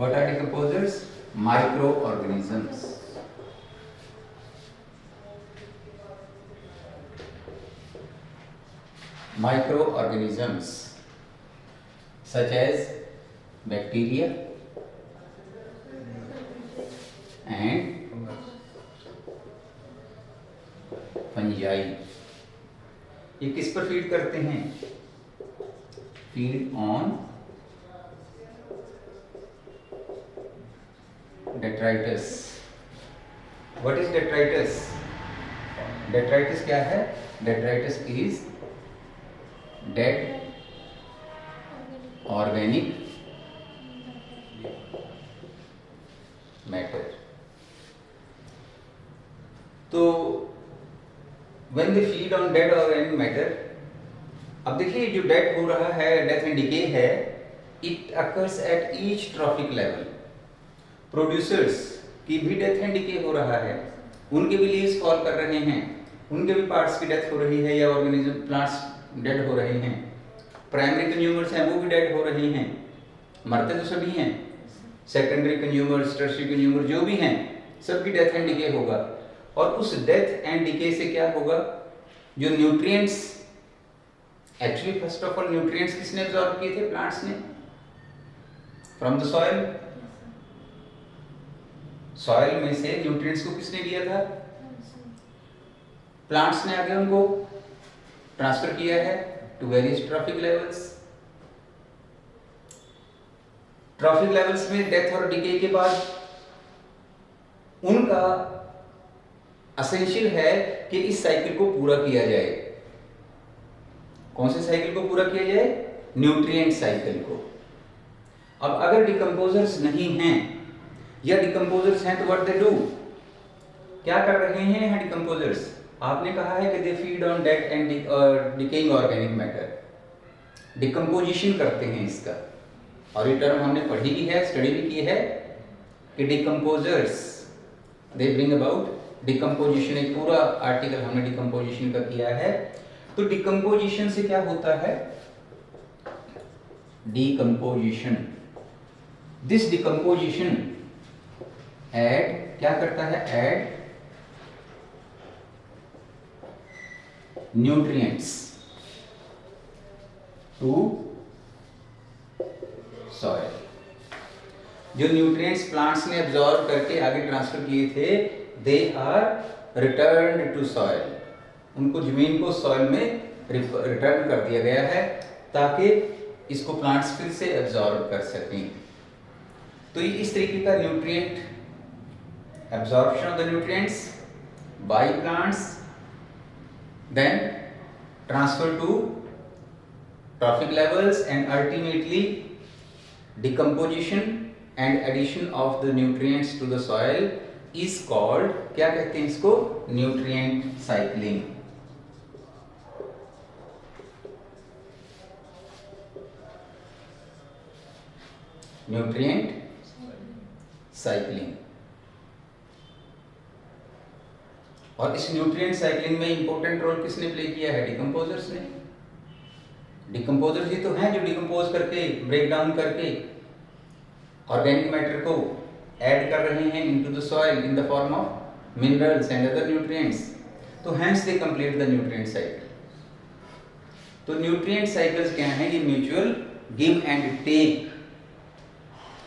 What are decomposers? Microorganisms. Microorganisms such as bacteria and fungi. ये किस पर feed करते हैं? Feed on detritus. What is detritus? Detritus क्या है? Detritus is dead organic matter. तो when they feed on dead organic matter, अब देखिए जो डेथ हो रहा है, डेथ एंड डिके है, it occurs at each trophic level. Producers की भी डेथ एंड डिके हो रहा है, उनके भी लीव्स फॉल कर रहे हैं, उनके भी पार्ट्स की डेथ हो रही है या ऑर्गेनिज्म प्लांट्स डेड हो रहे हैं। प्राइमरी कंज्यूमर्स हैं वो भी डेड हो रहे हैं, मरते तो सभी हैं। सेकेंडरी कंज्यूमर्स, टर्शियरी कंज्यूमर जो भी हैं सबकी डेथ एंड डिके होगा। और उस डेथ एंड डिके से क्या होगा? जो nutrients, actually first of all nutrients किसने एब्जॉर्ब किए थे? प्लांट्स ने, फ्रॉम द सॉइल। सॉइल में से न्यूट्रिएंट्स को किसने लिया था? प्लांट्स ने आगे उनको ट्रांसफर किया है to various trophic levels. Trophic levels में डेथ और डिके के बाद उनका एसेंशियल है कि इस साइकिल को पूरा किया जाए। कौन से साइकिल को पूरा किया जाए? न्यूट्रिएंट साइकिल को। अब अगर डिकम्पोजर्स नहीं हैं या डिकम्पोजर्स हैं तो व्हाट दे डू? क्या कर रहे हैं यहाँ डिकम्पोजर्स? आपने कहा है कि they feed on dead and decaying organic matter. Decomposition करते हैं इसका, और ये टर्म हमने पढ़ी भी है, स्टडी भी की है कि decomposers they bring about decomposition. एक पूरा आर्टिकल हमने डिकम्पोजिशन का किया है। तो डिकम्पोजिशन से क्या होता है? डिकम्पोजिशन, दिस डिकम्पोजिशन ऐड क्या करता है? Add nutrients to soil. जो न्यूट्रिएंट्स प्लांट्स ने एब्जॉर्ब करके आगे ट्रांसफर किए थे, they are returned to soil. उनको जमीन को सॉइल में रिटर्न कर दिया गया है ताकि इसको प्लांट्स फिर से एब्जॉर्ब कर सकें। तो ये इस तरीके का nutrient absorption of the nutrients by plants, then transfer to trophic levels, and ultimately decomposition and addition of the nutrients to the soil is called, क्या कहते हैं इसको? nutrient cycling. nutrient cycling। और इस न्यूट्रिएंट साइक्लिंग में important role किसने play किया है? डिकम्पोजर्स ने। डिकम्पोजर्स ही तो हैं जो डिकम्पोज करके, ब्रेक डाउन करके ऑर्गेनिक मैटर को ऐड कर रहे हैं into the soil in the form of minerals and other nutrients. तो hence they complete the nutrient cycle. तो न्यूट्रिएंट साइकिल्स क्या हैं? ये mutual give and take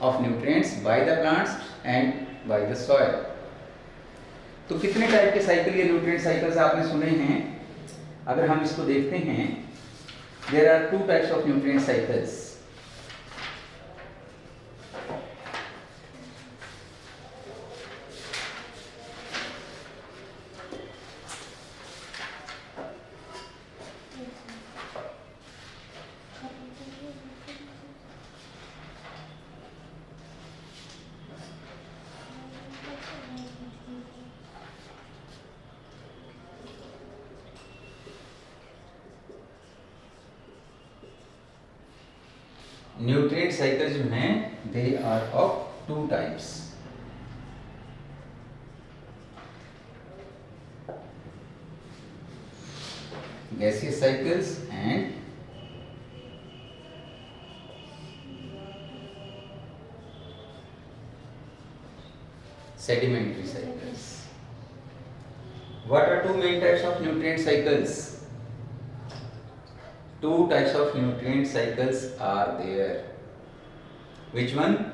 of nutrients by the plants and by the soil. तो कितने type के cycle ये nutrient cycles आपने सुने हैं? अगर हम इसको देखते हैं, there are two types of nutrient cycles. Nutrient cycle जो हैं they are of two types. gaseous cycles and sedimentary cycles. What are two main types of nutrient cycles? Two types of nutrient cycles are there. Which one?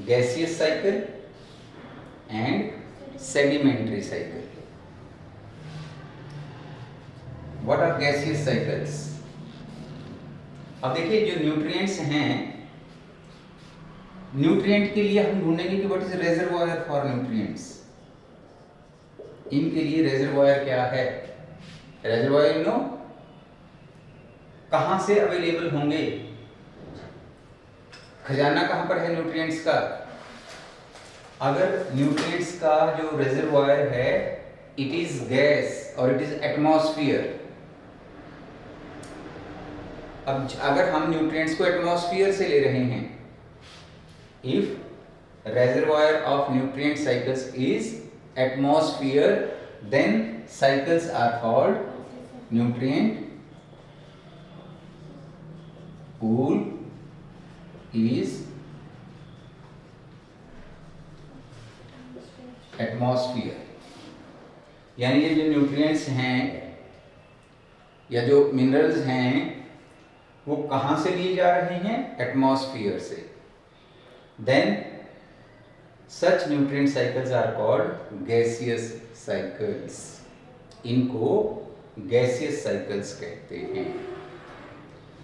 Gaseous cycle and sedimentary cycle. What are gaseous cycles? अब देखिए जो nutrients हैं, nutrient के लिए हम ढूंढेंगे कि what is रेजर्वोयर for nutrients. इनके लिए रेजर्वोयर क्या है? रेजर्वोयर नो कहां से अवेलेबल होंगे? खजाना कहां पर है न्यूट्रिएंट्स का? अगर न्यूट्रिएंट्स का जो रेजर्वोयर है इट इज गैस और इट इज एटमॉस्फेयर. अब अगर हम न्यूट्रिएंट्स को एटमॉस्फेयर से ले रहे हैं, if reservoir of nutrient cycles is atmosphere, then cycles are called nutrient pool is atmosphere. यानी ये जो न्यूट्रिएंट्स हैं या जो मिनरल्स हैं वो कहां से लिए जा रहे हैं? एटमॉस्फेयर से. Then such nutrient cycles are called gaseous cycles. इनको गैसियस साइकिल्स कहते हैं.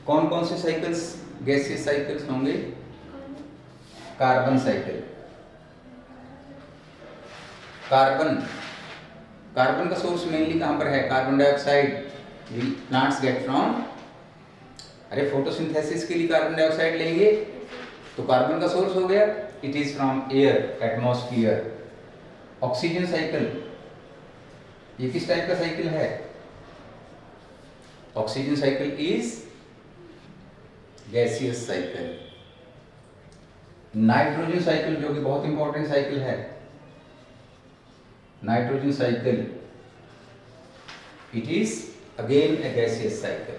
कौन कौन से साइकिल्स गैसियस साइकिल्स होंगे? Carbon cycle. कार्बन का सोर्स मेनली कहां पर है? Carbon dioxide plants get from. अरे फोटोसिंथेसिस के लिए कार्बन डाइऑक्साइड लेंगे तो कार्बन का सोर्स हो गया, it is from air, atmosphere. Oxygen cycle, ये किस टाइप का साइकिल है? Oxygen cycle is gaseous cycle. Nitrogen cycle जो कि बहुत इंपॉर्टेंट साइकिल है, nitrogen cycle, it is again a gaseous cycle.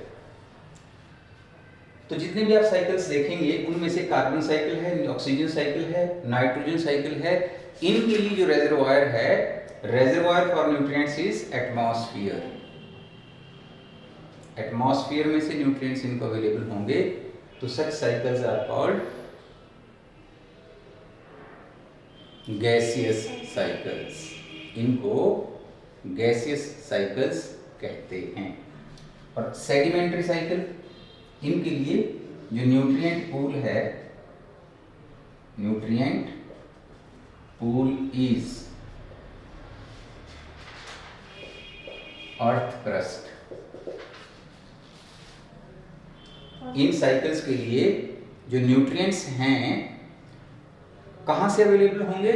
तो जितने भी आप साइकिल्स देखेंगे उनमें से कार्बन साइकिल है, ऑक्सीजन साइकिल है, नाइट्रोजन साइकिल है. इनके लिए जो रेजर्वोयर है, reservoir for nutrients is atmosphere. Atmosphere में से न्यूट्रिएंट्स इनको अवेलेबल होंगे, तो such cycles are called gaseous cycles. इनको गैसियस साइकिल्स कहते हैं. और सेडिमेंट्री साइकिल, इनके लिए जो न्यूट्रिएंट पूल है, nutrient pool is earth crust. इन साइकिल्स के लिए जो न्यूट्रिएंट्स हैं कहां से अवेलेबल होंगे?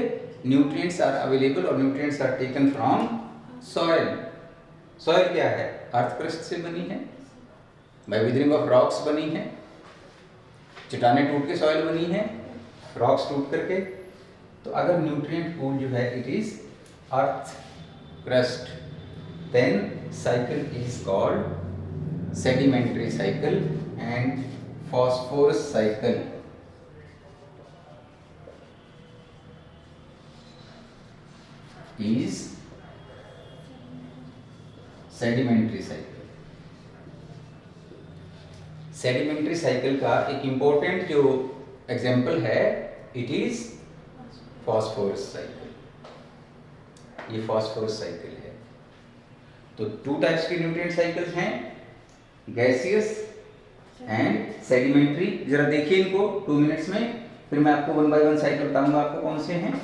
न्यूट्रिएंट्स आर अवेलेबल और nutrients are taken from soil. Soil क्या है? अर्थ क्रस्ट से बनी है, बाय विदरिंग ऑफ रॉक्स बनी है. चट्टानें टूट के सॉइल बनी है, रॉक्स टूट करके. तो अगर न्यूट्रिएंट पूल जो है it is earth crust, then cycle is called sedimentary cycle and phosphorus cycle is sedimentary cycle. Sedimentary cycle का एक इंपॉर्टेंट जो एग्जांपल है इट इज फॉस्फोरस साइकिल. ये फॉस्फोरस साइकिल है. तो टू टाइप्स की न्यूट्रिएंट साइकिल्स हैं, गैसियस एंड सेडिमेंट्री. जरा देखिए इनको 2 मिनट्स में, फिर मैं आपको 1 बाय 1 साइकिल बताऊंगा आपको कौन से हैं.